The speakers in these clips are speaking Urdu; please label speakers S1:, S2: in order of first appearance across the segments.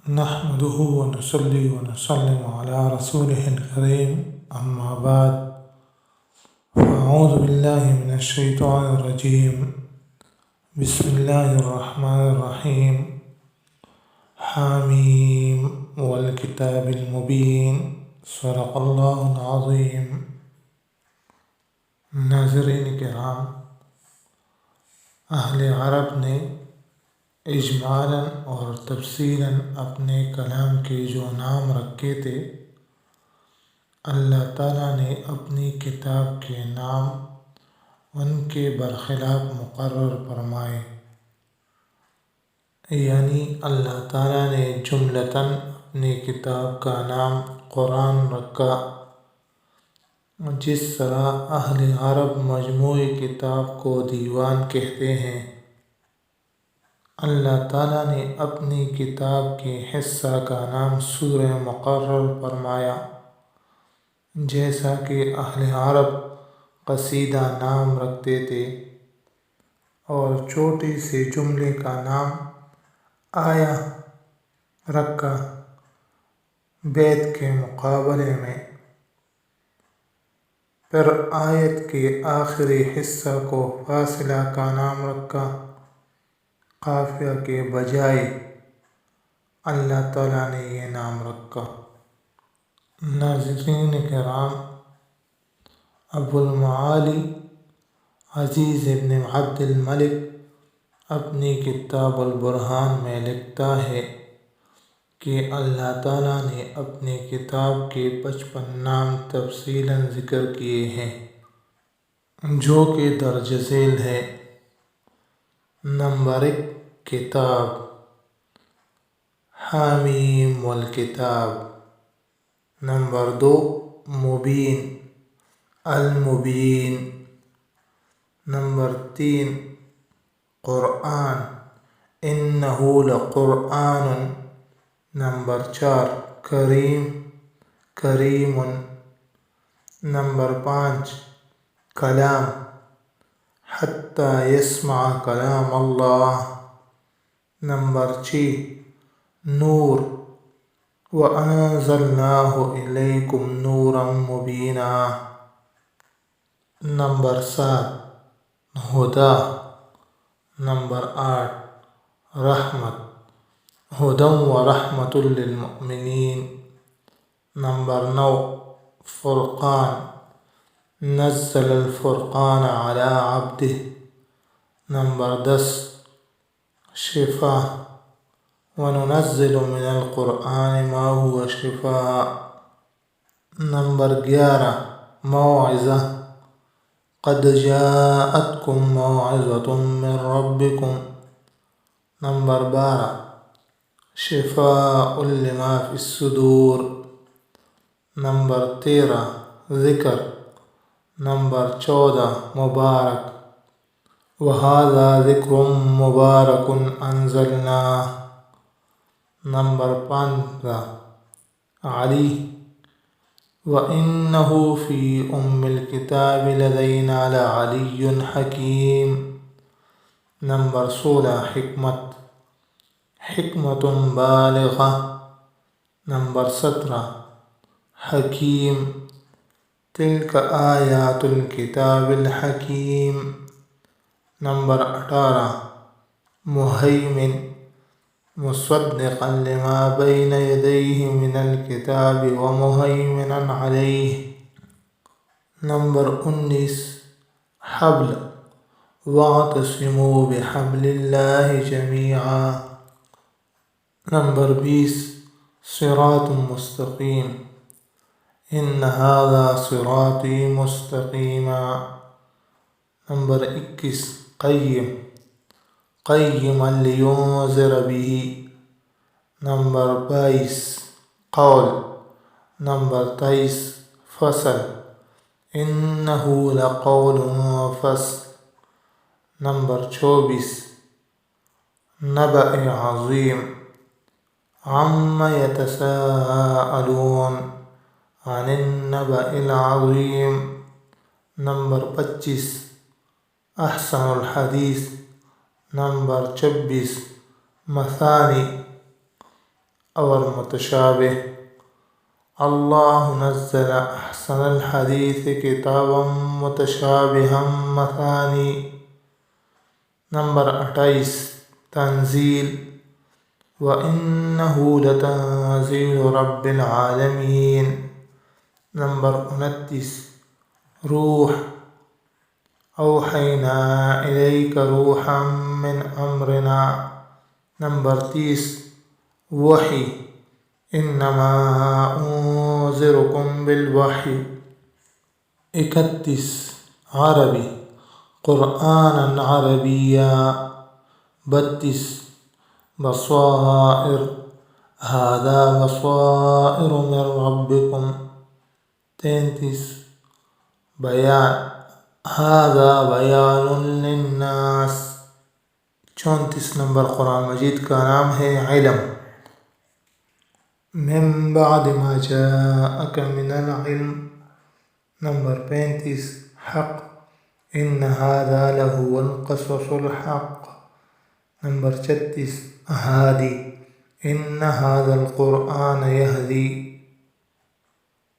S1: نحمده ونصلي ونسلم على رسوله الكريم أما بعد فأعوذ بالله من الشيطان الرجيم بسم الله الرحمن الرحيم حاميم والكتاب المبين صدق اللہ العظیم۔ ناظرین کرام، اہل عرب نے اجمالاً اور تفصیلاً اپنے کلام کے جو نام رکھے تھے، اللہ تعالیٰ نے اپنی کتاب کے نام ان کے برخلاف مقرر فرمائے۔ یعنی اللہ تعالیٰ نے جملتاً اپنی کتاب کا نام قرآن رکھا، جس طرح اہل عرب مجموعی کتاب کو دیوان کہتے ہیں۔ اللہ تعالیٰ نے اپنی کتاب کے حصہ کا نام سورہ مقرر فرمایا، جیسا کہ اہل عرب قصیدہ نام رکھتے تھے، اور چھوٹی سے جملے کا نام آیا رکھا بیت کے مقابلے میں۔ پھر آیت کے آخری حصہ کو فاصلہ کا نام رکھا، قافیہ کے بجائے اللہ تعالیٰ نے یہ نام رکھا۔ ناظرین کرام، ابو المعالی عزیز ابن عبد الملک اپنی کتاب البرہان میں لکھتا ہے کہ اللہ تعالیٰ نے اپنی کتاب کے 55 نام تفصیلاً ذکر کیے ہیں، جو کہ درج ذیل ہے۔ نمبر 1، کتاب، حامیم والکتاب۔ نمبر 2، مبین، المبین۔ نمبر 3، قرآن، انہ لقرآن۔ نمبر 4، کریم، کریم۔ نمبر 5، کلام، حتی یسمع کلام اللہ۔ نمبر 6، نور، وَأَنزَلْنَاهُ إِلَيْكُمْ نُورًا مُبِينًا۔ نمبر 7، ہدیٰ۔ نمبر 8، رحمت، ہدیٰ ورحمۃ للمؤمنین۔ نمبر 9، فرقان، نزل الفرقان على عبده۔ نمبر 10، شفاء، وننزل من القرآن ما هو شفاء۔ نمبر 11، موعظہ، قد جاءتكم موعظة من ربكم۔ نمبر 12، شفاء لما في الصدور۔ نمبر 13، ذکر۔ نمبر 14، مبارک، وَهَذَا ذِكْرٌ مُبَارَكٌ أَنزَلْنَاهُ۔ نمبر 15، علی، وَإِنَّهُ فِي أُمِّ الْكِتَابِ لَدَيْنَا لَعَلِيٌّ حَكِيمٌ۔ نمبر 16، حکمت، حکمۃ بالغہ۔ نمبر 17، حکیم، تلک آیات الکتاب الحکیم۔ نمبر 18، مہیمن، مصدقا لما بین یدیہ من الکتاب ومہیمنا علیہ۔ نمبر 19، حبل، واعتصموا بحبل اللہ جمیعا۔ نمبر 20، صراط مستقیم، ان ھذا صراطی مستقیما۔ نمبر 21، قیم، قیما لینذر بہ۔ نمبر 22، قول۔ نمبر 23، فصل، انہ لقول فصل۔ نمبر 24، نبأ عظیم، عم یتساءلون عن النبأ العظیم۔ نمبر 25، احسن الحدیث۔ نمبر 26، مثانی، اور متشابہ۔ اللہ نزل احسن الحدیث کتابا متشابہا مثانی۔ نمبر 28 تنزیل، وَإِنَّهُ لَتَنزِيلُ رَبِّ الْعَالَمِينَ۔ نمبر 29 روح، اوحینا الیک روحا من امرنا۔ نمبر 30 وحی، انما انذرکم بالوحی۔ 31 عربی، قرآنا عربیا۔ 32 بصائر، هذا بصائر من ربکم۔ 33 بیان، هذا بیان للناس۔ 34 نمبر قرآن مجید کا نام ہے علم۔ من بعد ما جاءك من العلم۔ نمبر 35 حق، ان هذا لهو القصص الحق۔ نمبر 36 ہادی، ان هذا القرآن یہدی۔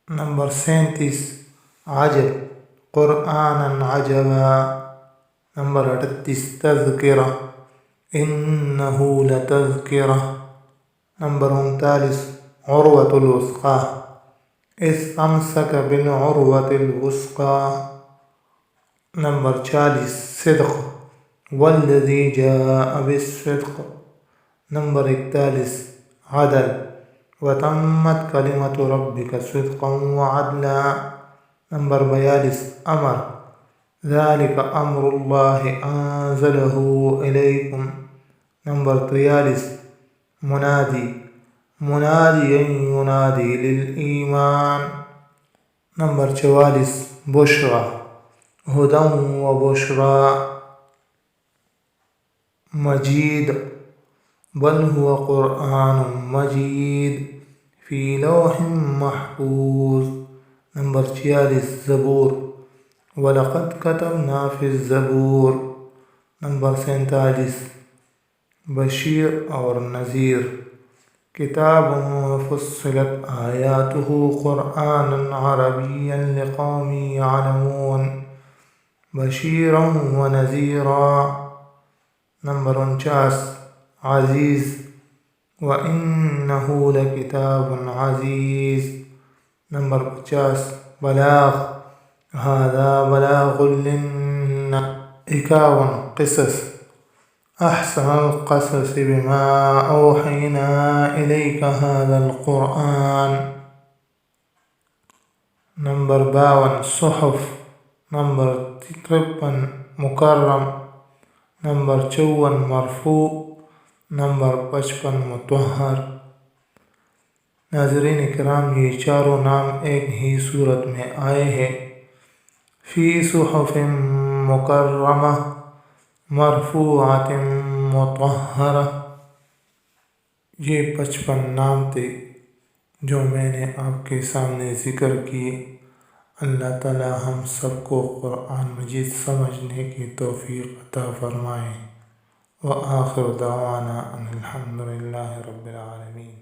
S1: نمبر 37 عجب، قرآنا عجبا۔ نمبر 38 تذکرہ، انہ لتذکرہ۔ نمبر 39 عروۃ الوثقی، استمسک بالعروۃ الوثقی۔ نمبر 40 صدق، والذی جاء بالصدق۔ نمبر 41 عدل، وتمت کلمۃ ربک صدقا وعدلا۔ نمبر 42 امر، ذلک امر اللہ انزلہ الیکم۔ نمبر 43 منادی، منادیا ینادی للایمان۔ نمبر 44 بشری، ہدی وبشری۔ مجید، بل هو قرآن مجید فی لوح محفوظ۔ نمبر 46 زبور، وَلَقَدْ كَتَبْنَا فِي الزَّبُورِ۔ نمبر 47 بشیر اور نذیر، کتاب فصلت آیاتہ قرآنا عربیا لقوم یعلمون، بشیرا ونذیرا۔ نمبر 49 عزیز، وَإِنَّهُ لَكِتَابٌ عَزِيزٌ۔ نمبر 50 بلاغ، هذا بلاغ للناس۔ 51 قصص، احسن القصص بما اوحینا الیک هذا القرآن۔ نمبر 52 صحف۔ نمبر 53 مکرم۔ نمبر 54 مرفوع۔ نمبر 55 مطہر۔ ناظرین کرام، یہ چاروں نام ایک ہی صورت میں آئے ہیں، فی صحف مکرمہ مرفوعۃ مطہرہ۔ یہ 55 نام تھے جو میں نے آپ کے سامنے ذکر کیے۔ اللہ تعالی ہم سب کو قرآن مجید سمجھنے کی توفیق عطا فرمائے۔ وآخر دعوانا ان الحمد للہ رب العالمین۔